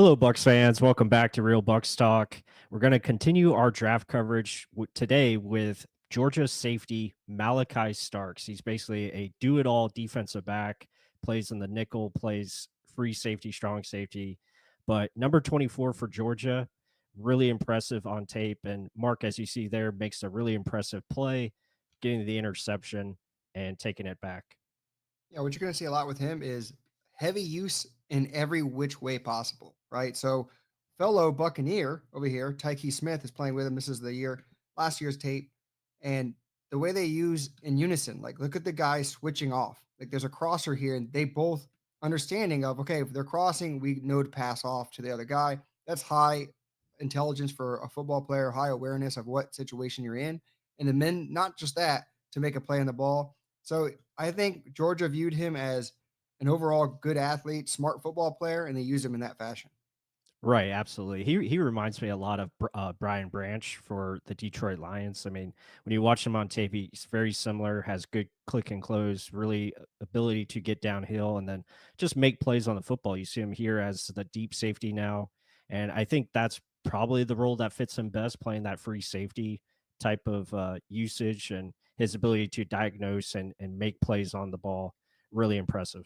Hello, Bucs fans. Welcome back to Real Bucs Talk. We're going to continue our draft coverage today with Georgia safety Malachi Starks. He's basically a do-it-all defensive back, plays in the nickel, plays free safety, strong safety. But number 24 for Georgia, really impressive on tape. And Mark, as you see there, makes a really impressive play, getting the interception and taking it back. Yeah, what you're going to see a lot with him is heavy use in every which way possible, right? So, fellow Buccaneer over here, Tyke Smith, is playing with him. This is last year's tape, and the way they use in unison, like look at the guys switching off. Like there's a crosser here, and they both understanding of okay, if they're crossing, we know to pass off to the other guy. That's high intelligence for a football player, high awareness of what situation you're in, and the men, not just that, to make a play on the ball. So I think Georgia viewed him as an overall good athlete, smart football player, and they used him in that fashion. Right, absolutely. He reminds me a lot of Brian Branch for the Detroit Lions. I mean, when you watch him on tape, he's very similar. Has good click and close, really ability to get downhill and then just make plays on the football. You see him here as the deep safety now, and I think that's probably the role that fits him best, playing that free safety type of usage and his ability to diagnose and make plays on the ball. Really impressive.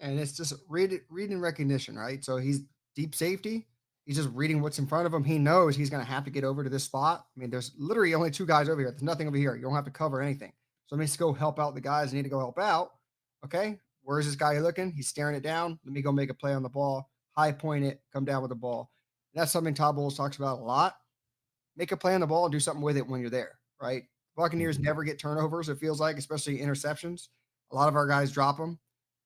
And it's just reading recognition, right? So he's deep safety. He's just reading what's in front of him. He knows he's going to have to get over to this spot. I mean, there's literally only two guys over here. There's nothing over here. You don't have to cover anything. So let me just go help out the guys that need to go help out. Okay. Where's this guy looking? He's staring it down. Let me go make a play on the ball, high point it, come down with the ball. And that's something Todd Bowles talks about a lot. Make a play on the ball and do something with it when you're there, right? Buccaneers Mhm. never get turnovers, it feels like, especially interceptions. A lot of our guys drop them.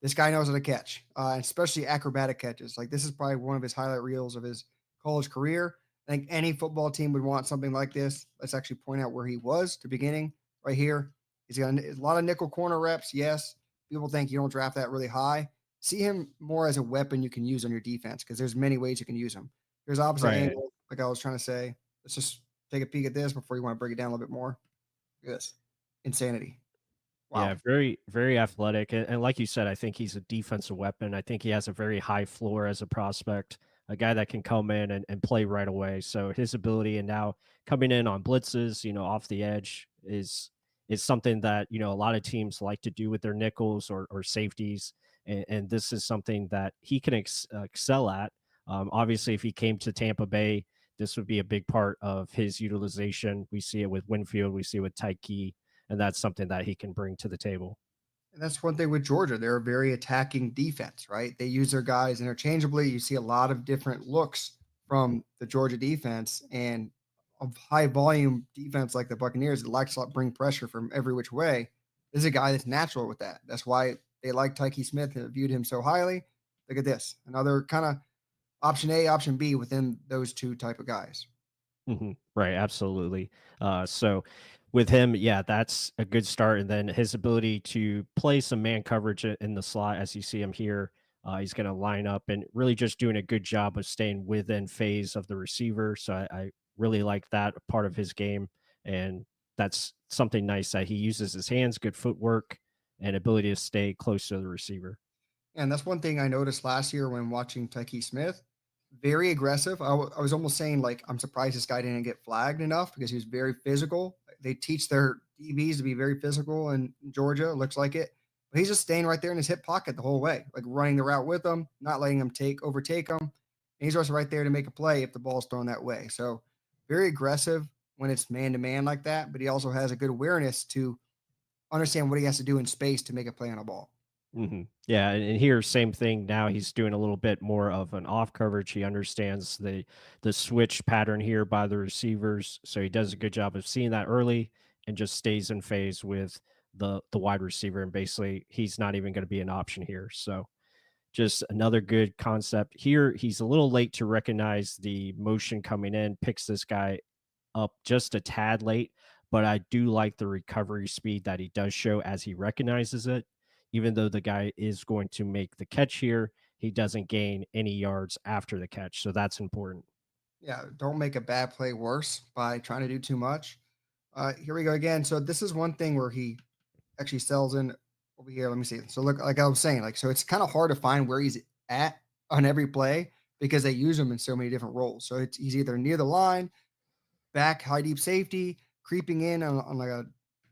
This guy knows how to catch, especially acrobatic catches. Like this is probably one of his highlight reels of his college career. I think any football team would want something like this. Let's actually point out where he was to beginning right here. He's got a lot of nickel corner reps. Yes, people think you don't draft that really high. See him more as a weapon you can use on your defense because there's many ways you can use him. There's opposite Right. angle, like I was trying to say. Let's just take a peek at this before you want to break it down a little bit more. Look at this insanity. Yeah, Wow. very, very athletic. And like you said, I think he's a defensive weapon. I think he has a very high floor as a prospect, a guy that can come in and play right away. So his ability and now coming in on blitzes, off the edge is something that, a lot of teams like to do with their nickels or safeties. And this is something that he can excel at. Obviously, if he came to Tampa Bay, this would be a big part of his utilization. We see it with Winfield, we see it with Tyke, and that's something that he can bring to the table. And that's one thing with Georgia. They're a very attacking defense, right? They use their guys interchangeably. You see a lot of different looks from the Georgia defense and a high volume defense like the Buccaneers that likes to bring pressure from every which way. This is a guy that's natural with that. That's why they like Tyke Smith and viewed him so highly. Look at this. Another kind of option A, option B within those two type of guys. Right, absolutely. So with him, yeah, that's a good start. And then his ability to play some man coverage in the slot, as you see him here, he's going to line up and really just doing a good job of staying within phase of the receiver. So I really like that part of his game, and that's something nice that he uses his hands, good footwork, and ability to stay close to the receiver. And that's one thing I noticed last year when watching Tyke Smith. Very aggressive. I was almost saying, like, I'm surprised this guy didn't get flagged enough because he was very physical. They teach their DBs to be very physical in Georgia, looks like it. But he's just staying right there in his hip pocket the whole way, like running the route with him, not letting him overtake him. And he's also right there to make a play if the ball's thrown that way. So very aggressive when it's man to man like that, but he also has a good awareness to understand what he has to do in space to make a play on a ball. Yeah, and here, same thing. Now he's doing a little bit more of an off coverage. He understands the switch pattern here by the receivers, so he does a good job of seeing that early and just stays in phase with the wide receiver. And basically, he's not even going to be an option here. So just another good concept here. He's a little late to recognize the motion coming in. Picks this guy up just a tad late, but I do like the recovery speed that he does show as he recognizes it. Even though the guy is going to make the catch here, he doesn't gain any yards after the catch. So that's important. Yeah, don't make a bad play worse by trying to do too much. Here we go again. So this is one thing where he actually sells in over here. Let me see. So look, like I was saying, like so it's kind of hard to find where he's at on every play because they use him in so many different roles. So he's either near the line, back, high deep safety, creeping in on like a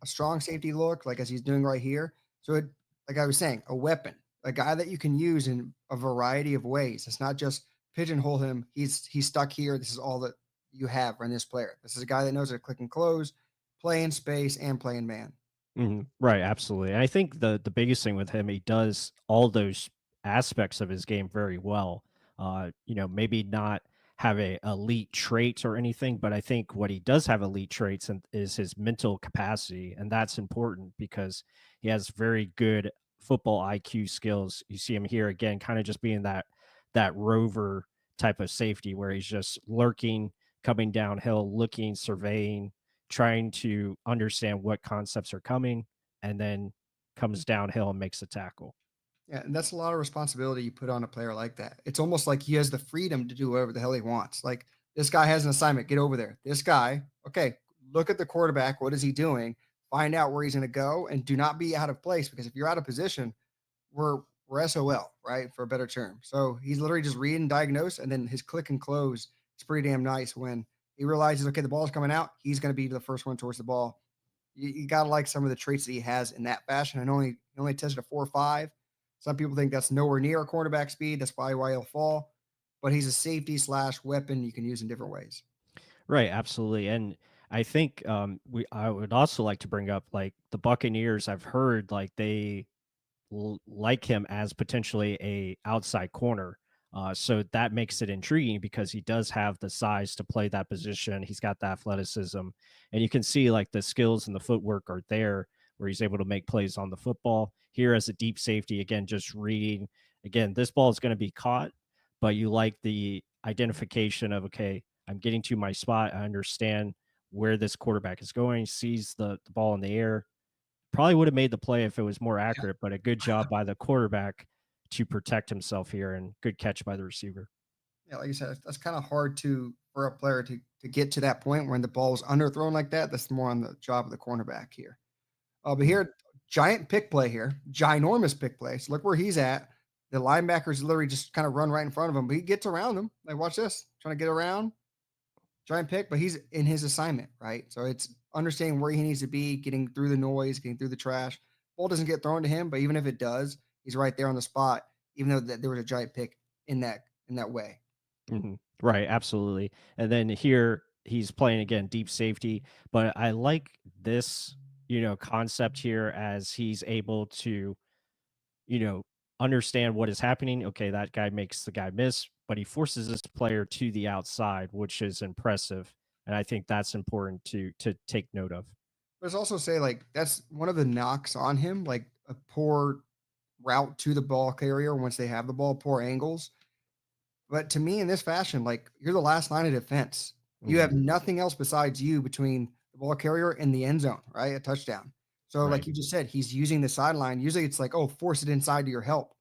strong safety look, like as he's doing right here. So it, like I was saying, a weapon, a guy that you can use in a variety of ways. It's not just pigeonhole him. He's stuck here. This is all that you have in this player. This is a guy that knows how to click and close, play in space, and play in man. Mhm. Right, absolutely. And I think the biggest thing with him, he does all those aspects of his game very well. Maybe not have a elite traits or anything, but I think what he does have elite traits and is his mental capacity, and that's important because he has very good football IQ skills. You see him here again, kind of just being that rover type of safety where he's just lurking, coming downhill, looking, surveying, trying to understand what concepts are coming, and then comes downhill and makes a tackle. Yeah, and that's a lot of responsibility you put on a player like that. It's almost like he has the freedom to do whatever the hell he wants. Like this guy has an assignment, get over there. This guy, okay, look at the quarterback. What is he doing? Find out where he's going to go, and do not be out of place because if you're out of position, we're SOL, right? For a better term. So he's literally just read and diagnose, and then his click and close is pretty damn nice when he realizes, okay, the ball's coming out. He's going to be the first one towards the ball. You gotta like some of the traits that he has in that fashion. And he only tested a 4.5. Some people think that's nowhere near a cornerback speed. That's probably why he'll fall. But he's a safety slash weapon you can use in different ways. Right, absolutely. And I think we I would also like to bring up like the Buccaneers. I've heard like they like him as potentially a outside corner. So that makes it intriguing because he does have the size to play that position. He's got the athleticism, and you can see like the skills and the footwork are there where he's able to make plays on the football. Here as a deep safety, again, just reading. Again, this ball is going to be caught, but you like the identification of okay, I'm getting to my spot. I understand where this quarterback is going. Sees the ball in the air, probably would have made the play if it was more Yeah. accurate, but a good job by the quarterback to protect himself here and good catch by the receiver. Yeah, like you said, that's kind of hard to for a player to get to that point when the ball is underthrown like that. That's more on the job of the cornerback here. But Mhm. here, giant pick play here, ginormous pick play. So look where he's at. The linebackers literally just kind of run right in front of him, but he gets around them. Like, watch this, trying to get around. Giant pick, but he's in his assignment, right? So it's understanding where he needs to be, getting through the noise, getting through the trash. Ball doesn't get thrown to him, but even if it does, he's right there on the spot, even though there was a giant pick in that way. Mhm. Right, absolutely. And then here he's playing again deep safety, but I like this, concept here as he's able to, you know, understand what is happening. Okay, that guy makes the guy miss, but he forces this player to the outside, which is impressive. And I think that's important to take note of. Let's also say like that's one of the knocks on him, like a poor route to the ball carrier once they have the ball, poor angles. But to me, in this fashion, like you're the last line of defense. You have Mhm. nothing else besides you between the ball carrier and the end zone, right? A touchdown. So, like Right. you just said, he's using the sideline. Usually it's like, oh, force it inside to your help.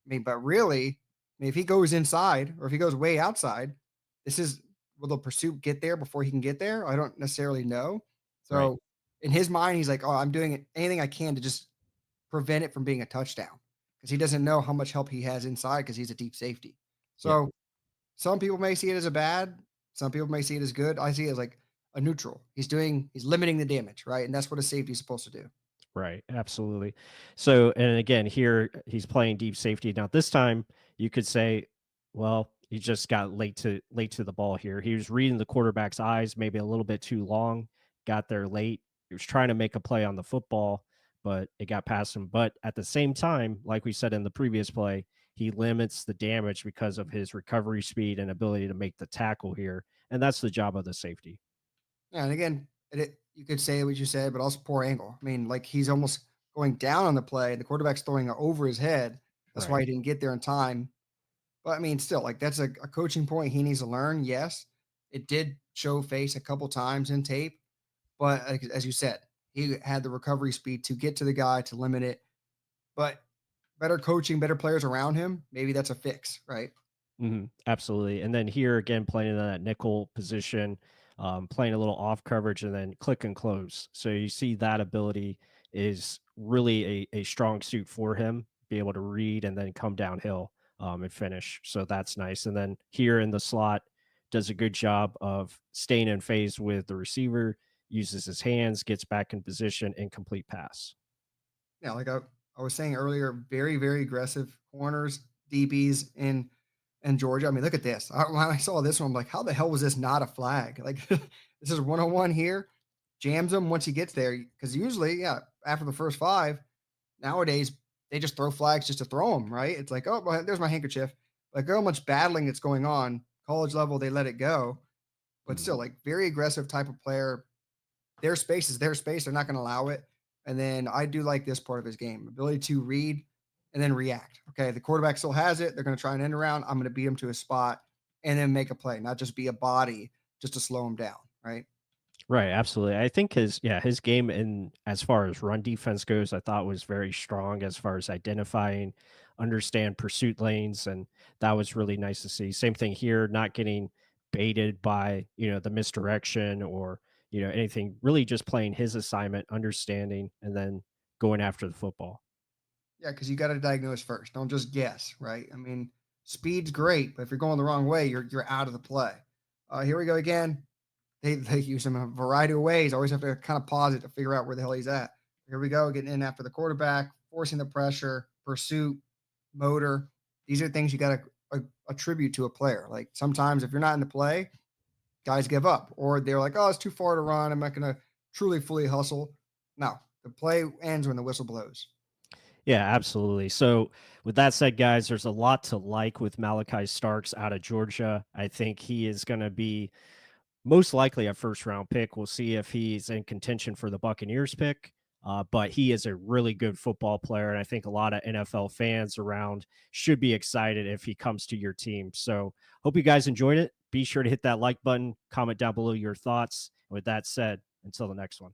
I mean, but really, I mean, if he goes inside or if he goes way outside, this is will the pursuit get there before he can get there? I don't necessarily know. Right. So in his mind, he's like, oh, I'm doing anything I can to just prevent it from being a touchdown because he doesn't know how much help he has inside because he's a deep safety. Yep. So some people may see it as a bad, some people may see it as good. I see it as like a neutral. He's limiting the damage, right? And that's what a safety is supposed to do. Right, absolutely. So, and again, here he's playing deep safety. Now, this time you could say, well, he just got late to the ball here. He was reading the quarterback's eyes, maybe a little bit too long, got there late. He was trying to make a play on the football, but it got past him. But at the same time, like we said in the previous play, he limits the damage because of his recovery speed and ability to make the tackle here. And that's the job of the safety. Yeah, and again, you could say what you said, but also poor angle. I mean, like he's almost going down on the play. The quarterback's throwing it over his head. That's why Right. he didn't get there in time. But I mean, still, like that's a coaching point he needs to learn. Yes, it did show face a couple times in tape, but like, as you said, he had the recovery speed to get to the guy to limit it. But better coaching, better players around him, maybe that's a fix, right? Absolutely. And then here again, playing in that nickel position, playing a little off coverage and then click and close. So you see that ability is really a strong suit for him, be able to read and then come downhill. and finish. So that's nice. And then here in the slot, does a good job of staying in phase with the receiver, uses his hands, gets back in position, and complete pass. Yeah, like I was saying earlier, very, very aggressive corners, DBs in Georgia. I mean, look at this. When I saw this one, I'm like, how the hell was this not a flag? Like, this is 101 here. Jams him once he gets there. Because usually, yeah, after the first five, nowadays they just throw flags just to throw them, right? It's like, oh, well, there's my handkerchief. Like, how much battling that's going on. College level, they let it go. But still, Mhm. like, very aggressive type of player. Their space is their space. They're not going to allow it. And then I do like this part of his game, ability to read and then react. Okay, the quarterback still has it. They're going to try and end around. I'm going to beat him to a spot and then make a play, not just be a body just to slow him down. Right. Right, absolutely. I think his game in as far as run defense goes, I thought was very strong as far as identifying, understand pursuit lanes, and that was really nice to see. Same thing here, not getting baited by, the misdirection or, anything, really just playing his assignment, understanding, and then going after the football. Yeah, because you got to diagnose first. Don't just guess. Right. I mean, speed's great, but if you're going the wrong way, you're out of the play. Here we go again. They use him in a variety of ways. Always have to kind of pause it to figure out where the hell he's at. Here we go, getting in after the quarterback, forcing the pressure, pursuit, motor. These are things you got to attribute to a player. Like sometimes if you're not in the play, guys give up, or they're like, "Oh, it's too far to run. I'm not going to truly fully hustle." No, the play ends when the whistle blows. Yeah, absolutely. So, with that said, guys, there's a lot to like with Malachi Starks out of Georgia. I think he is going to be most likely a first round pick. We'll see if he's in contention for the Buccaneers pick. But he is a really good football player. And I think a lot of NFL fans around should be excited if he comes to your team. So hope you guys enjoyed it. Be sure to hit that like button, comment down below your thoughts. And with that said, until the next one.